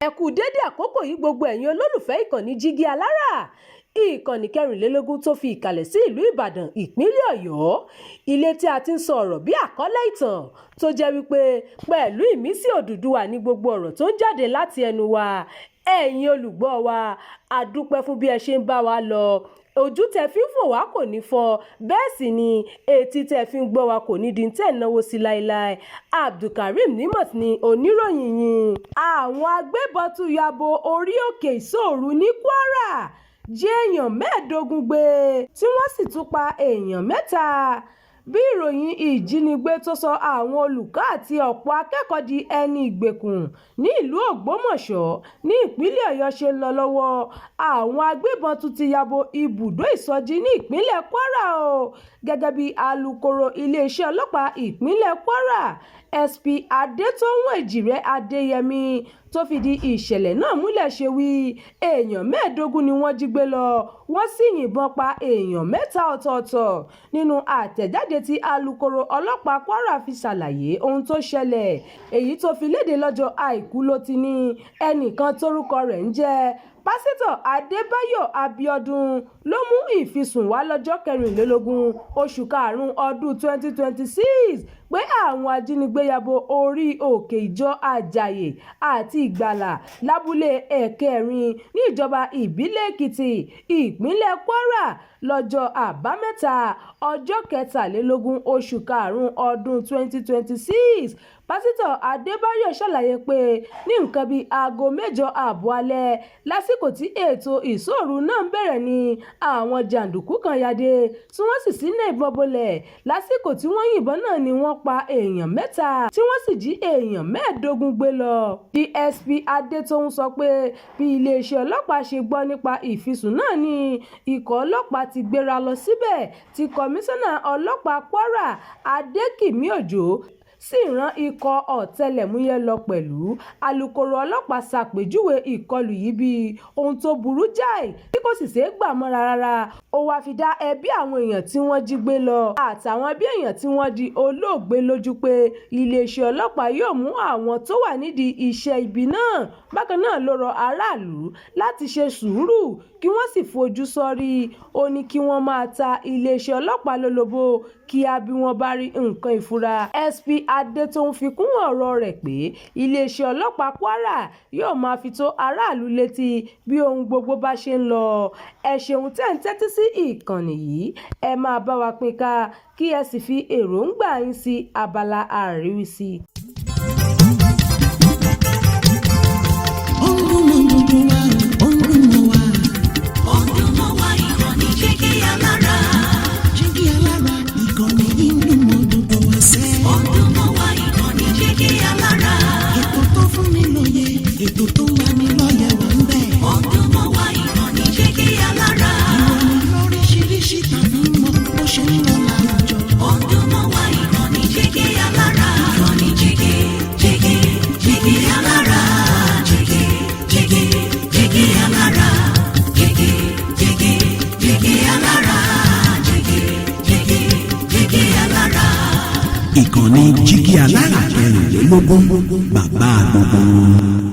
ẹ kú dédé àkókò yìí gbogbo ẹ̀yin olólùfẹ́ ìkànnì Jígí Alára, ìkànnì 24 tó fi ìkàlẹ̀ sí ìlú Ìbàdàn ìpínlẹ̀ Ọ̀yọ́, ilé tí a ti ń sọ ọ̀rọ̀ bí àkọ́lé ìtàn tó jẹ́ wípé pẹ̀lú ìmísí Odùduwà ní gbogbo ọ̀rọ̀ tó ń jáde láti ẹnu wa. Ẹ̀yin olùgbọ́ wa, a dúpẹ́ fún bí ẹ ṣe ń bá wa lọ. Ojú tẹ́ fi ń fò wá kò ní fọ́, bẹ́ẹ̀ sì ni etí tẹ́ fi ń gbọ́ wa kò ní di tẹ́ náwó sí láéláé. Abdulkareem Nimot ni oníròyìn yìí. Àwọn agbébọn tún ya bo orí òkè Ìṣòru ní Kwara, jí èèyàn 15 gbé tí wọ́n sì tún pa èèyàn 3. Bí ìròyìn ìjínigbé tó sọ àwọn olùkọ́ àti ọ̀pọ̀ akẹ́kọ̀ọ́ di ẹni ìgbèkùn ní ìlú Ògbómọ̀ṣọ́ ní ìpínlẹ̀ Ọ̀yọ́ ṣe ń lọ lọ́wọ́, àwọn agbébọn tún ti ya bo ibùdó ìsọjí ní ìpínlẹ̀ Kwara o. Gẹ́gẹ́ bí alukoro iléeṣẹ́ ọlọ́pàá ìpínlẹ̀ Kwara, SP Adétóhùn Èjìrẹ́ Adéyẹmí tó fìdí ìṣẹ̀lẹ̀ náà múlẹ̀ ṣe wí, èèyàn 15 ni wọ́n jí gbé lọ, wọ́n sì yìnbọn pa èèyàn 3 ọ̀tọ̀ọ̀tọ̀. Nínú àtẹ̀jáde tí alukoro ọlọ́pàá Kwara fi ṣàlàyé ohun tó ṣẹlẹ̀, èyí tó fi léde lọ́jọ́ Àìkú ló ti ní ẹnìkan tórúkọ rẹ̀ ń jẹ́ Pásítọ̀ Adébáyọ̀ Abíọ́dún ló mú ìfisùn wá lọ́jọ́ 24 oṣù karùn-ún ọdún 2026 pé àwọn ajínigbé ya bo orí òkè ìjọ Àjàyè àti Ìgbàlà lábúlé Ẹ̀kẹrin ní ìjọba ìbílẹ̀ Èkìtì, ìpínlẹ̀ Kwara lọ́jọ́ Àbámẹ́ta ọjọ́ 23 oṣù karùn-ún ọdún 2026. Pásítọ̀ Adébáyọ̀ ṣàlàyé pé ní nǹkan bíi aago 8:30 alẹ́ lásìkò tí ètò ìṣòru náà ń bẹ̀rẹ̀ ni àwọn jàǹdùkú kan yade tí wọ́n sì ṣínà ìbọn bolẹ̀. Lásìkò tí wọ́n yìnbọn náà ni wọ́n pa èèyàn 3 tí wọ́n sì jí èèyàn 15 gbé lọ. DSP Adétóhùn sọ pé bí iléeṣẹ́ ọlọ́pàá ṣe gbọ́ nípa ìfisùn náà ni ikọ̀ ọlọ́pàá ti gbéra lọ síbẹ̀ tí kọmíṣánná ọlọ́pàá Kwara Adékìmí Òjó sì rán ikọ̀ ọ̀tẹlẹ̀múyẹ́ lọ pẹ̀lú. Alukoro ọlọ́pàá ṣàpèjúwe ìkọlù yìí bíi ohun tó burú jáì tí kò sì ṣeé gbà mọ́ra rárá. Ó wáá fi dá ẹbí àwọn èèyàn tí wọ́n jí gbé lọ àtàwọn ẹbí èèyàn tí wọ́n di olóògbé lójú pé iléeṣẹ́ ọlọ́pàá yóò mú àwọn tó wà nídìí iṣẹ́ ibi náà. Bákan náà ló rọ aráàlú láti ṣe sùúrù kí wọ́n sì fojú sọ́rí. Ó ní kí wọ́n máa ta iléeṣẹ́ ọlọ́pàá lólobó kíá bí wọ́n bá rí nǹkan ìfura. SP Adétóhùn fi kún ọ̀rọ̀ rẹ̀ pé iléeṣẹ́ ọlọ́pàá Kwara yóò máa fi tó aráàlú létí bí ohun gbogbo bá ṣe ń lọ. Ẹ ṣeun tẹ́ ń tẹ́tí sí ìkànnì yìí, ẹ máa bá wa pín ká kí ẹ sì fi èròǹgbà yín sí abala àríwísí. Ètò tó wà ní lọ́yẹ̀ wà ń bẹ̀. Ọdún mọ́ wá ìkànnì Jígí Alára. Ìròyìn lóríṣiríṣi tàbí mọ́ bó ṣe ń lọ láwùjọ. Ọdún mọ́ wá ìkànnì Jígí Alára. Ìkànnì Jígí Alára. Jígí Alára. Jígí Alára. Jígí Alára. Ìkànnì Jígí Alára 24, bàbá gbogbo.